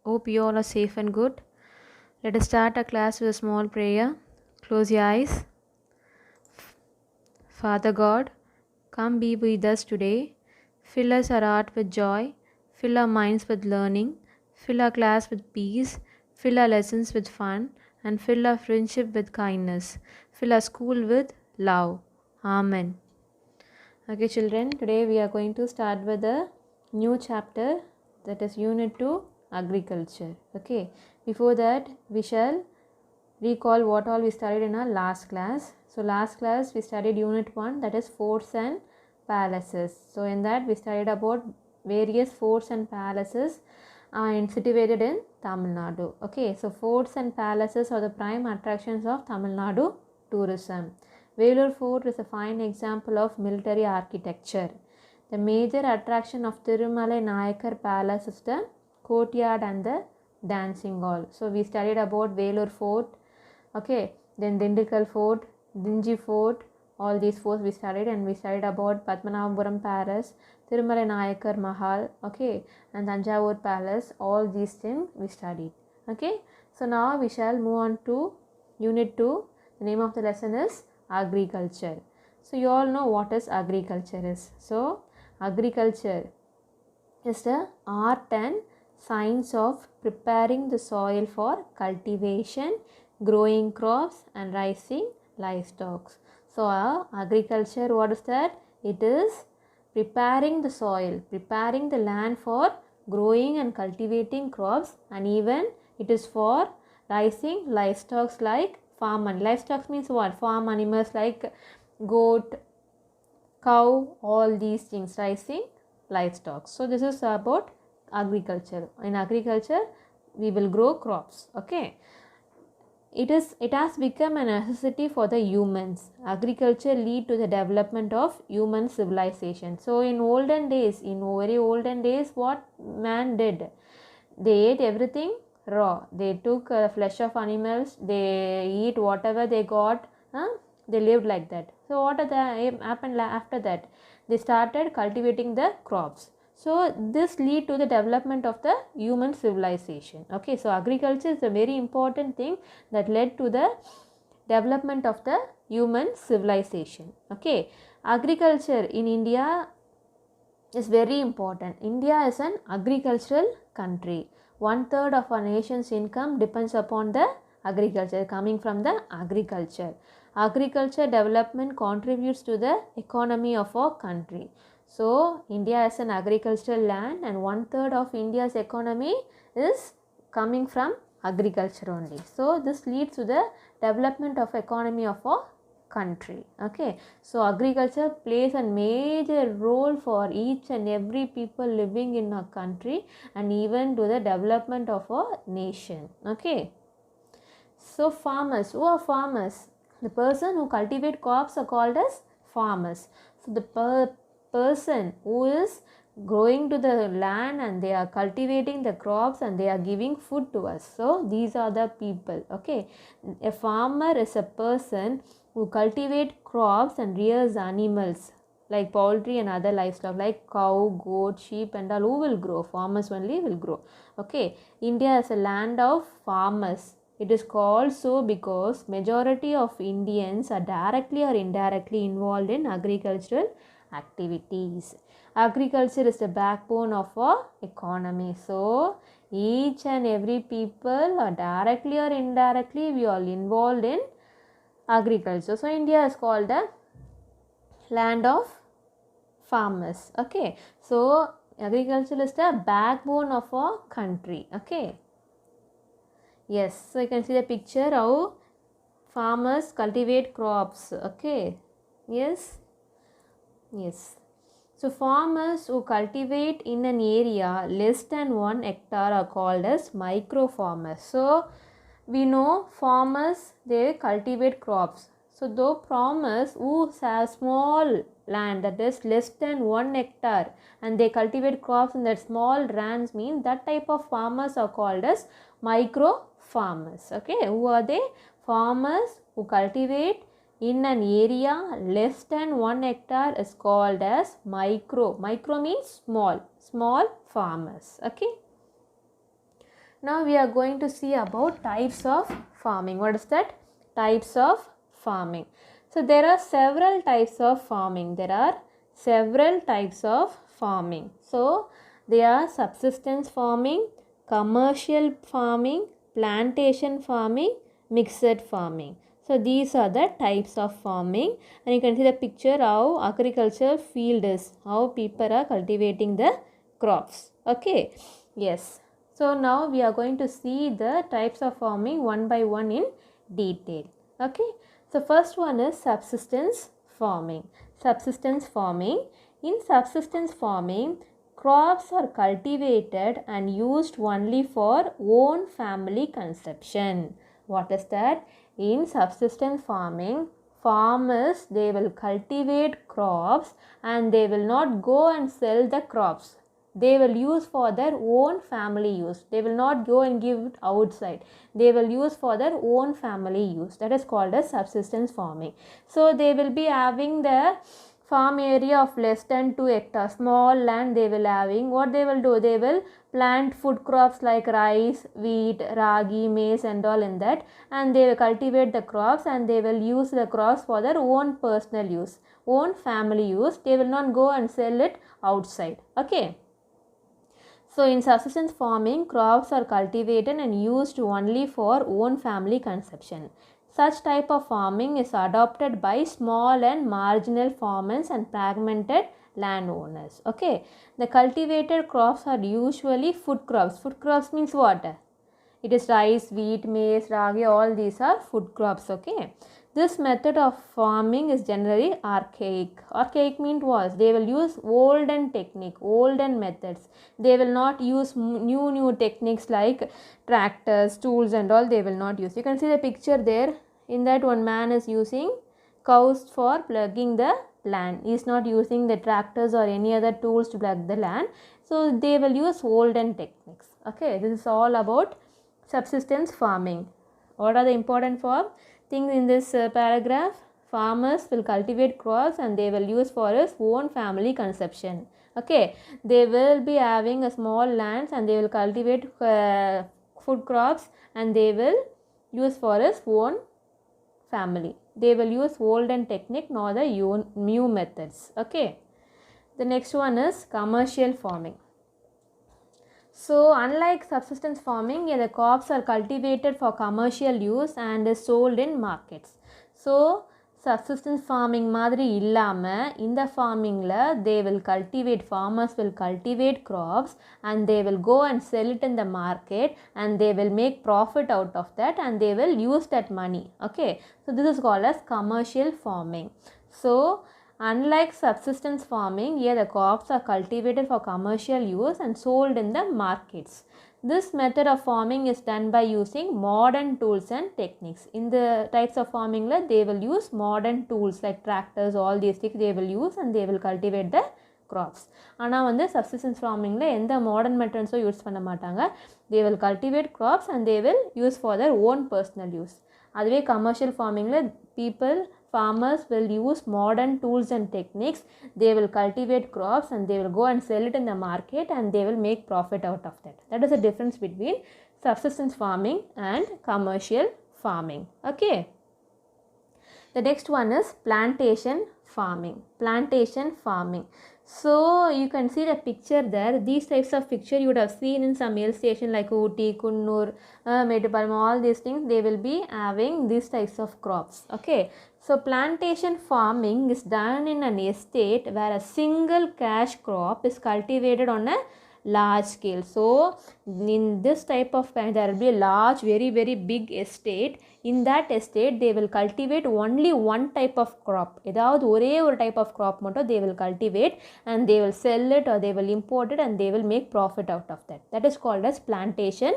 Hope you all are safe and good. Let us start our class with a small prayer. Close your eyes. Father God, come be with us today. Fill us our heart with joy. Fill our minds with learning. Fill our class with peace. Fill our lessons with fun. And fill our friendship with kindness. Fill our school with love. Amen. Okay, children, today we are going to start with a new chapter, that is Unit 2 Agriculture. Okay, before that, we shall recall what all we studied in our last class. So, last class we studied Unit 1, that is forts and palaces. So, in that we studied about various forts and palaces situated in Tamil Nadu. Okay, so forts and palaces are the prime attractions of Tamil Nadu tourism. Velur Fort is a fine example of military architecture. The major attraction of Thirumalai Nayakar Palace is the courtyard and the dancing hall. So we studied about Velur Fort, okay, then Dindikal Fort, Dinji Fort, all these forts we studied, and we studied about Padmanabhapuram Palace, Thirumalai Nayakar Mahal, okay, and Thanjavur Palace. All these things we studied. Okay, so now we shall move on to Unit 2. The name of the lesson is Agriculture. So you all know what is agriculture is. So agriculture is the art and science of preparing the soil for cultivation, growing crops and raising livestock. So agriculture, what is that? It is preparing the soil, preparing the land for growing and cultivating crops, and even it is for raising livestock like farm animals. Livestock means what? Farm animals like goat, cow, all these things, raising livestock. So this is about agriculture. In agriculture we will grow crops. Okay, it has become a necessity for the humans. Agriculture lead to the development of human civilization. So in olden days, in very olden days, what man did, they ate everything raw. They took flesh of animals, they eat whatever they got, they lived like that. So what happened after that? They started cultivating the crops. So this lead to the development of the human civilization. Okay, so agriculture is a very important thing that led to the development of the human civilization. Okay, agriculture in India is very important. India is an agricultural country. 1/3 of our nation's income depends upon the agriculture, coming from the agriculture. Agriculture development contributes to the economy of our country. So India is an agricultural land, and 1/3 of India's economy is coming from agriculture only. So this leads to the development of economy of our country. Okay, so agriculture plays a major role for each and every people living in our country, and even to the development of our nation. Okay, so farmers, who are farmers? The person who cultivate crops are called as farmers. So the person who is going to the land and they are cultivating the crops and they are giving food to us. So these are the people. Okay, a farmer is a person who cultivate crops and rears animals like poultry and other livestock like cow, goat, sheep and all. Who will grow? Farmers only will grow. Okay, India is a land of farmers. It is called so because majority of Indians are directly or indirectly involved in agricultural activities. Agriculture is the backbone of our economy. So each and every people are directly or indirectly we are involved in agriculture. So India is called the land of farmers. Okay, so agriculture is the backbone of our country. Okay, yes, so you can see the picture how farmers cultivate crops. Okay, yes, yes. So farmers who cultivate in an area less than 1 hectare are called as micro farmers. So we know farmers, they cultivate crops. So though farmers who have small land, that is less than 1 hectare, and they cultivate crops in that small lands, mean that type of farmers are called as micro farmers. Okay, who are they? Farmers who cultivate in an area less than 1 hectare is called as micro. Micro means small farmers. Okay, Now we are going to see about types of farming. What is that? Types of farming. So there are several types of farming. So they are subsistence farming, commercial farming, plantation farming, mixed farming. So these are the types of farming, and you can see the picture how agricultural field is, how people are cultivating the crops. Okay, yes. So now we are going to see the types of farming one by one in detail. Okay, so first one is subsistence farming. In subsistence farming, crops are cultivated and used only for own family consumption. What is that? In subsistence farming, farmers, they will cultivate crops and they will not go and sell the crops. They will use for their own family use. They will not go and give it outside. They will use for their own family use. That is called as subsistence farming. So they will be having the farm area of less than 2 hectares, small land they will having. What they will do, they will plant food crops like rice, wheat, ragi, maize and all in that, and they will cultivate the crops and they will use the crops for their own personal use, own family use. They will not go and sell it outside. Okay. So in subsistence farming, crops are cultivated and used only for own family consumption. Such type of farming is adopted by small and marginal farmers and fragmented landowners. Okay, the cultivated crops are usually food crops. Food crops means what? It is rice, wheat, maize, ragi, all these are food crops. Okay, this method of farming is generally archaic. Archaic means what? They will use olden technique, olden methods. They will not use new techniques like tractors, tools and all. They will not use. You can see the picture there. In that, one man is using cows for plugging the land. He is not using the tractors or any other tools to plug the land. So they will use olden techniques. Okay, this is all about subsistence farming. What are the important things in this paragraph? Farmers will cultivate crops and they will use for his own family consumption. Okay, they will be having a small lands and they will cultivate food crops and they will use for his own family. They will use olden technique, not the new methods. Okay, the next one is commercial farming. So unlike subsistence farming, the crops are cultivated for commercial use and is sold in markets. So subsistence farming மாதிரி இல்லாம இந்த farmingல they will cultivate, farmers will cultivate crops and they will go and sell it in the market and they will make profit out of that and they will use that money. Okay, so this is called as commercial farming. So unlike subsistence farming, here the crops are cultivated for commercial use and sold in the markets. This method of farming is done by using modern tools and techniques. In the types of farming, they will use modern tools like tractors, all these things they will use and they will cultivate the crops. ஆனால் வந்து subsistence farmingல எந்த modern methods use பண்ண மாட்டாங்க. They will cultivate crops and they will use for their own personal use. அதுவே commercial farmingல farmers will use modern tools and techniques. They will cultivate crops and they will go and sell it in the market and they will make profit out of that. That is the difference between subsistence farming and commercial farming. Okay. The next one is plantation farming. So you can see the picture there. These types of picture you would have seen in some hill station like Ooty, Kunnur, Metupalayam, all these things. They will be having these types of crops. Okay. So plantation farming is done in an estate where a single cash crop is cultivated on a large scale. So in this type of there will be a large, very big estate. In that estate they will cultivate only one type of crop. ஏதாவது ஒரே ஒரு type of crop மட்டும் they will cultivate and they will sell it or they will import it and they will make profit out of that. That is called as plantation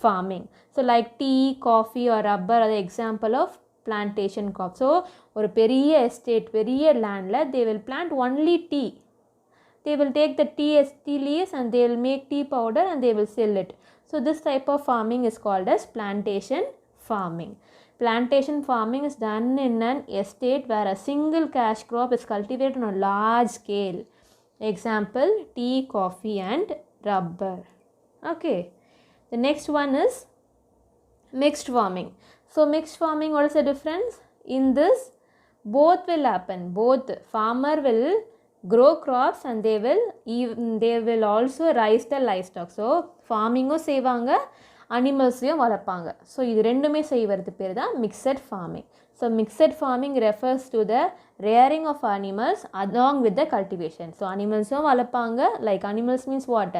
farming. So like tea, coffee or rubber are the example of plantation crop. So ஒரு பெரிய estate, பெரிய landல they will plant only tea. They will take the tea leaves and they will make tea powder and they will sell it. So this type of farming is called as plantation farming. Plantation farming is done in an estate where a single cash crop is cultivated on a large scale. Example, tea, coffee and rubber. Okay. The next one is mixed farming. So mixed farming, what is the difference? In this, both will happen. Both farmer will grow crops and they will also raise the livestock. So farming செய்வாங்க, animals-யும் வளர்ப்பாங்க. So இது ரெண்டுமே செய்வது பேர் தான் mixed farming. So mixed farming refers to the rearing of animals along with the cultivation. So animals-யும் வளர்ப்பாங்க, like animals means what?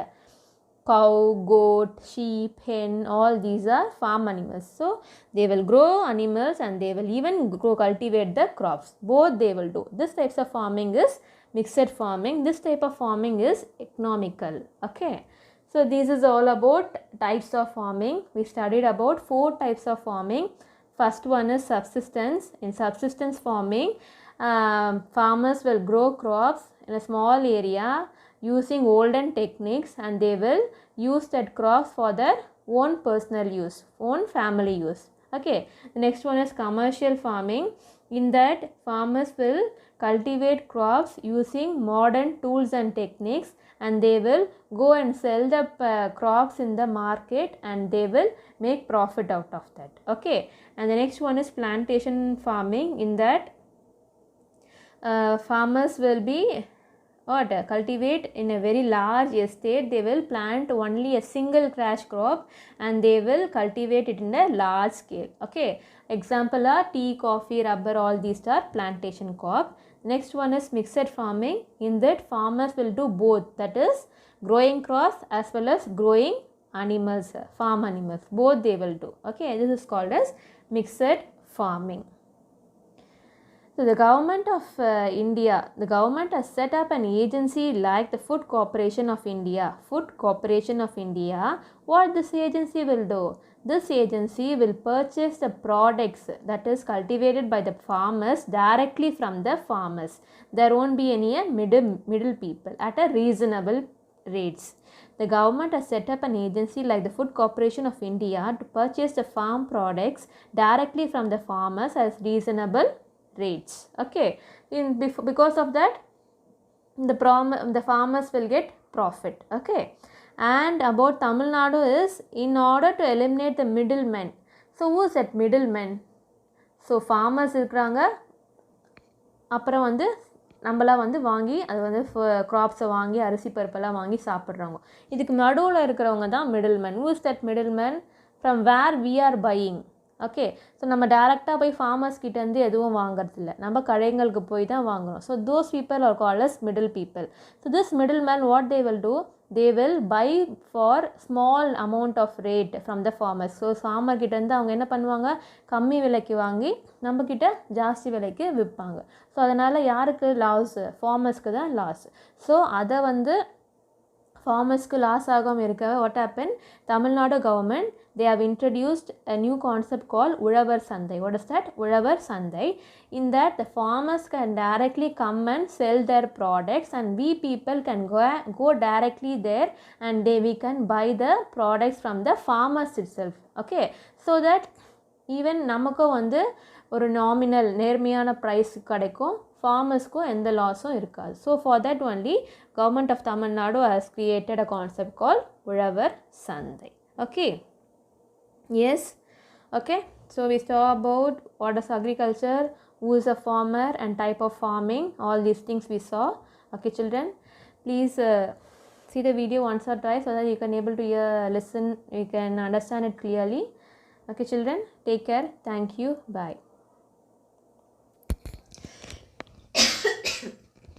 Cow, goat, sheep, hen, all these are farm animals. So they will grow animals and they will even cultivate the crops. Both they will do. This types of farming is mixed farming. This type of farming is economical. Okay. So this is all about types of farming. We studied about 4 types of farming. First one is subsistence. In subsistence farming, farmers will grow crops in a small area using olden techniques, and they will use that crops for their own personal use, own family use. Okay. The next one is commercial farming. In that, farmers will cultivate crops using modern tools and techniques, and they will go and sell the crops in the market, and they will make profit out of that. Okay. And the next one is plantation farming. In that, farmers will be cultivate in a very large estate. They will plant only a single cash crop and they will cultivate it in a large scale. Okay. Example are tea, coffee, rubber, all these are plantation crop. Next one is mixed farming. In that, farmers will do both, that is growing crops as well as growing animals, farm animals, both they will do. Okay. This is called as mixed farming. So the government of India, the government has set up an agency like the Food Corporation of India. Food Corporation of India, what this agency will do? This agency will purchase the products that is cultivated by the farmers directly from the farmers. There won't be any middle people at a reasonable rates. The government has set up an agency like the Food Corporation of India to purchase the farm products directly from the farmers as reasonable rates. Okay. Because of that, the farmers will get profit. Okay. And about Tamil Nadu is, in order to eliminate the middlemen. So who is that middlemen? So farmers இருக்கிறாங்க, அப்புறம் வந்து நம்மளாம் வந்து வாங்கி அது வந்து க்ராப்ஸை வாங்கி அரிசி பருப்பெல்லாம் வாங்கி சாப்பிட்றவங்க. இதுக்கு நடுவில் இருக்கிறவங்க தான் middleman. Who is that middleman? From where we are buying. Okay. So நம்ம டேரெக்டாக போய் ஃபார்மர்ஸ் கிட்டேருந்து எதுவும் வாங்குறதில்ல, நம்ம கடைங்களுக்கு போய் தான் வாங்குகிறோம். So those people are called as middle people. So this middle man what they will do? They will buy for small amount of rate from the farmers. So farmer கிட்டேருந்து அவங்க என்ன பண்ணுவாங்க? கம்மி விலைக்கு வாங்கி நம்மக்கிட்ட ஜாஸ்தி விலைக்கு விற்பாங்க. ஸோ அதனால் யாருக்கு லாஸ்? ஃபார்மர்ஸ்க்கு தான் லாஸ். ஸோ அதை வந்து ஃபார்மர்ஸ்க்கு லாஸ் ஆகாமல் இருக்க what happen? Tamil Nadu government, they have introduced a new concept called Ulavar Sandai. What is that? Ulavar Sandai. In that, the farmers can directly come and sell their products, and we people can go directly there, and we can buy the products from the farmers itself. Okay. So that even நமக்கும் வந்து ஒரு nominal நேர்மையான price கிடைக்கும், ஃபார்மர்ஸ்க்கும் எந்த லாஸும் இருக்காது. So for that only government of Tamil Nadu has created a concept call Uzhavar Sandhai. Okay. Yes. Okay. So we saw about what is agriculture, who is a farmer and type of farming, all these things we saw. Okay children, please see the video once or twice so that you can able to listen, you can understand it clearly. Okay children, take care. Thank you. Bye.